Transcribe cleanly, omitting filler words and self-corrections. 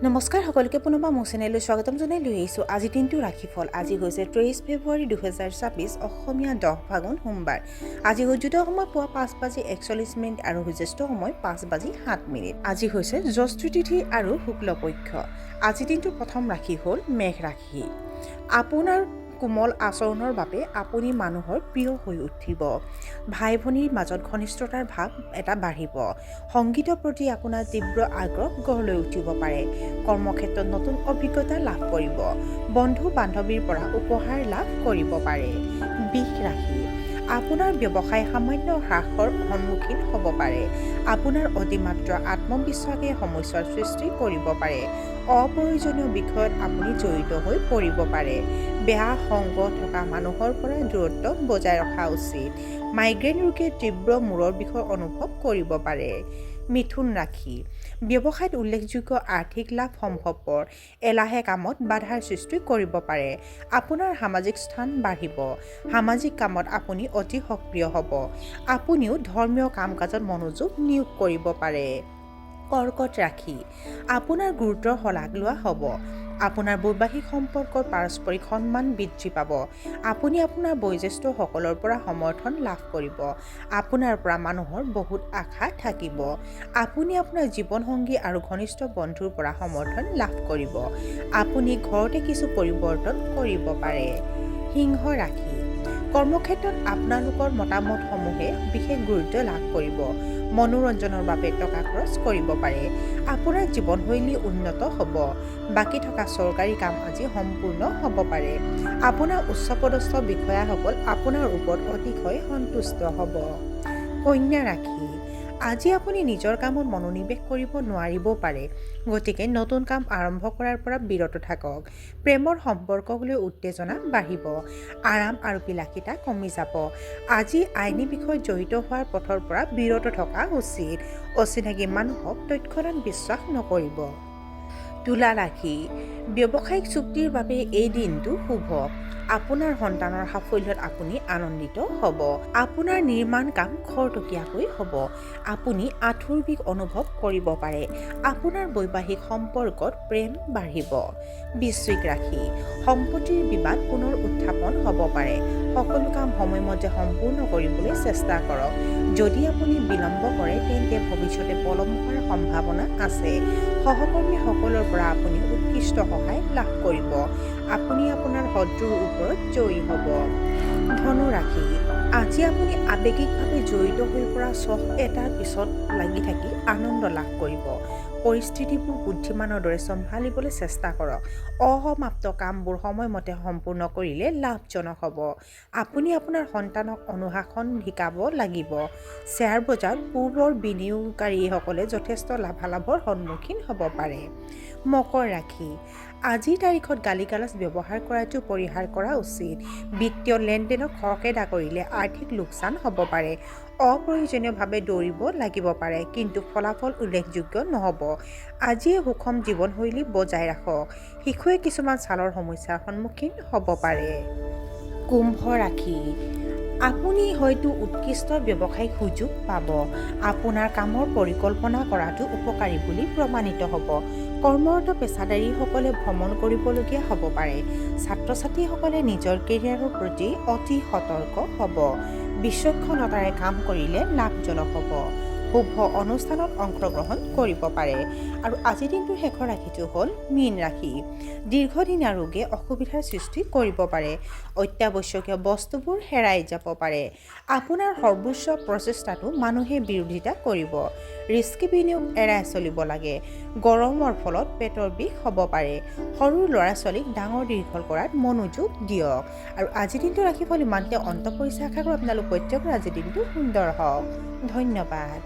নমস্কাৰ সকলোকে পুনৰবাৰ মোৰ চেনেললৈ স্বাগতম জনাই লৈ আহিছোঁ আজি দিনটো ৰাশিফল। আজি হৈছে 23 ফেব্ৰুৱাৰী 2026 অসমীয়া 10 ফাগুন সোমবাৰ। আজি সূৰ্যোদয় সময় পুৱা 5:41 আৰু সূৰ্যাস্ত সময় 5:07। আজি হৈছে জ্যৈষ্ঠী তিথি আৰু শুক্লপক্ষ। আজি দিনটোৰ প্ৰথম ৰাশি হ'ল মেঘ ৰাশি। আপোনাৰ কোমল আচৰণৰ বাবে আপুনি মানুহৰ প্ৰিয় হৈ উঠিব। ভাই ভনীৰ মাজত ঘনিষ্ঠতাৰ ভাৱ এটা বাঢ়িব। সংগীতৰ প্ৰতি আপোনাৰ তীব্ৰ আগ্ৰহ গঢ় লৈ উঠিব পাৰে। কৰ্মক্ষেত্ৰত নতুন অভিজ্ঞতা লাভ কৰিব। বন্ধু বান্ধৱীৰ পৰা উপহাৰ লাভ কৰিব পাৰে। বৃষ ৰাশি। আপোনাৰ ব্যৱসায় সামান্য হ্ৰাসৰ সন্মুখীন হ'ব পাৰে। আপোনাৰ অতিমাত্ৰা আত্মবিশ্বাসে সমস্যাৰ সৃষ্টি কৰিব পাৰে। অপ্ৰয়োজনীয় বিষয়ত আপুনি জড়িত হৈ পৰিব পাৰে। বেয়া সংগ থকা মানুহৰ পৰা দূৰত্ব বজাই ৰখা উচিত। মাইগ্ৰেইন ৰোগে তীব্ৰ মূৰৰ বিষৰ অনুভৱ কৰিব পাৰে। মিথুন ৰাশি। ব্যৱসায়ত উল্লেখযোগ্য আৰ্থিক লাভ সম্ভৱপৰ। এলাহে কামত বাধাৰ সৃষ্টি কৰিব পাৰে। আপোনাৰ সামাজিক স্থান বাঢ়িব। সামাজিক কামত আপুনি অতি সক্ৰিয় হ'ব। আপুনিও ধৰ্মীয় কাম কাজত মনোযোগ নিয়োগ কৰিব পাৰে। কৰ্কট ৰাশি। আপোনাৰ গুৰুত্বৰ শলাগ লোৱা হ'ব। আপোনাৰ বৈবাহিক সম্পৰ্কৰ পাৰস্পৰিক সন্মান বৃদ্ধি পাব। আপুনি আপোনাৰ বয়োজ্যেষ্ঠসকলৰ পৰা সমৰ্থন লাভ কৰিব। আপোনাৰ পৰা মানুহৰ বহুত আশা থাকিব। আপুনি আপোনাৰ জীৱনসংগী আৰু ঘনিষ্ঠ বন্ধুৰ পৰা সমৰ্থন লাভ কৰিব। আপুনি ঘৰতে কিছু পৰিৱৰ্তন কৰিব পাৰে। সিংহ ৰাশি। কৰ্মক্ষেত্ৰত আপোনালোকৰ মতামতসমূহে বিশেষ গুৰুত্ব লাভ কৰিব। মনোৰঞ্জনৰ বাবে টকা খৰচ কৰিব পাৰে। আপোনাৰ জীৱনশৈলী উন্নত হ'ব। বাকী থকা চৰকাৰী কাম আজি সম্পূৰ্ণ হ'ব পাৰে। আপোনাৰ উচ্চপদস্থ বিষয়াসকল আপোনাৰ ওপৰত অতিশয় সন্তুষ্ট হ'ব। কন্যা ৰাশি। আজি আপুনি নিজৰ কামত মনোনিৱেশ কৰিব নোৱাৰিবও পাৰে। গতিকে নতুন কাম আৰম্ভ কৰাৰ পৰা বিৰত থাকক। প্ৰেমৰ সম্পৰ্কক লৈ উত্তেজনা বাঢ়িব। আৰাম আৰু বিলাসিতা কমি যাব। আজি আইনী বিষয়ত জড়িত হোৱাৰ পথৰ পৰা বিৰত থকা উচিত। অচিনাকি মানুহক তৎক্ষণাৎ বিশ্বাস নকৰিব। তুলা ৰাশি। ব্যৱসায়িক চুক্তিৰ বাবে এই দিনটো শুভ। আপোনাৰ সন্তানৰ সাফল্যত আপুনি আনন্দিত হ'ব। আপোনাৰ নিৰ্মাণ কাম খৰতকীয়াকৈ হ'ব। আপুনি আঁঠুৰ বিষ অনুভৱ কৰিব পাৰে। আপোনাৰ বৈবাহিক সম্পৰ্কত প্ৰেম বাঢ়িব। বৃশ্চিক ৰাশি। সম্পত্তিৰ বিবাদ পুনৰ উত্থাপন হ'ব পাৰে। সকলো কাম সময়মতে সম্পূৰ্ণ কৰিবলৈ চেষ্টা কৰক। যদি আপুনি বিলম্ব কৰে তেন্তে ভৱিষ্যতে পলম হোৱাৰ সম্ভাৱনা আছে। সহকৰ্মীসকলৰ পৰা আপুনি উৎকৃষ্ট সহায় লাভ কৰিব। আপুনি আপোনাৰ শত্ৰুৰ ওপৰত জয়ী হ'ব। ধনু ৰাশি। আজি আপুনি আৱেগিকভাৱে জড়িত হৈ পৰা চখ এটাৰ পিছত লাগি থাকি আনন্দ লাভ কৰিব। পৰিস্থিতিবোৰ বুদ্ধিমানৰ দৰে চম্ভালিবলৈ চেষ্টা কৰক। অসমাপ্ত কামবোৰ সময়মতে সম্পূৰ্ণ কৰিলে লাভজনক হ'ব। আপুনি আপোনাৰ সন্তানক অনুশাসন শিকাব লাগিব। শ্বেয়াৰ বজাৰত পূৰ্বৰ বিনিয়োগকাৰীসকলে যথেষ্ট লাভালাভৰ সন্মুখীন হ'ব পাৰে। মকৰ ৰাশি। আজিৰ তাৰিখত গালি-গালাজ ব্যৱহাৰ কৰাটো পৰিহাৰ কৰা উচিত। বিত্তীয় লেনদেনত খৰখেদা কৰিলে আৰ্থিক লোকচান হ'ব পাৰে। অপ্ৰয়োজনীয়ভাৱে দৌৰিব লাগিব পাৰে, কিন্তু ফলাফল উল্লেখযোগ্য নহ'ব। আজিয়ে সুষম জীৱনশৈলী বজাই ৰাখক। শিশুৱে কিছুমান ছালৰ সমস্যাৰ সন্মুখীন হ'ব পাৰে। কুম্ভ ৰাশি। আপুনি হয়তো উৎকৃষ্ট ব্যৱসায়িক সুযোগ পাব। আপোনাৰ কামৰ পৰিকল্পনা কৰাটো উপকাৰী বুলি প্ৰমাণিত হ'ব। কৰ্মৰত পেছাদাৰীসকলে ভ্ৰমণ কৰিবলগীয়া হ'ব পাৰে। ছাত্ৰ-ছাত্ৰীসকলে নিজৰ কেৰিয়াৰৰ প্ৰতি অতি সতৰ্ক হ'ব। বিচক্ষণতাৰে কাম কৰিলে লাভজনক হ'ব। শুভ অনুষ্ঠানত অংশগ্ৰহণ কৰিব পাৰে। আৰু আজিৰ দিনটোৰ শেষৰ ৰাশিটো হ'ল মীন ৰাশি। দীৰ্ঘদিনীয়া ৰোগে অসুবিধাৰ সৃষ্টি কৰিব পাৰে। অত্যাৱশ্যকীয় বস্তুবোৰ হেৰাই যাব পাৰে। আপোনাৰ সৰ্বোচ্চ প্ৰচেষ্টাতো মানুহে বিৰোধিতা কৰিব। ৰিস্কি বিনিয়োগ এৰাই চলিব লাগে। গৰমৰ ফলত পেটৰ বিষ হ'ব পাৰে। সৰু ল'ৰা-ছোৱালীক ডাঙৰ দীঘল কৰাত মনোযোগ দিয়ক। আৰু আজিৰ দিনটোৰ ৰাশিফল ইমানতে অন্ত পৰিছে। আশা কৰোঁ আপোনালোক প্ৰত্যেকৰে আজিৰ দিনটো সুন্দৰ হওক। ধন্যবাদ।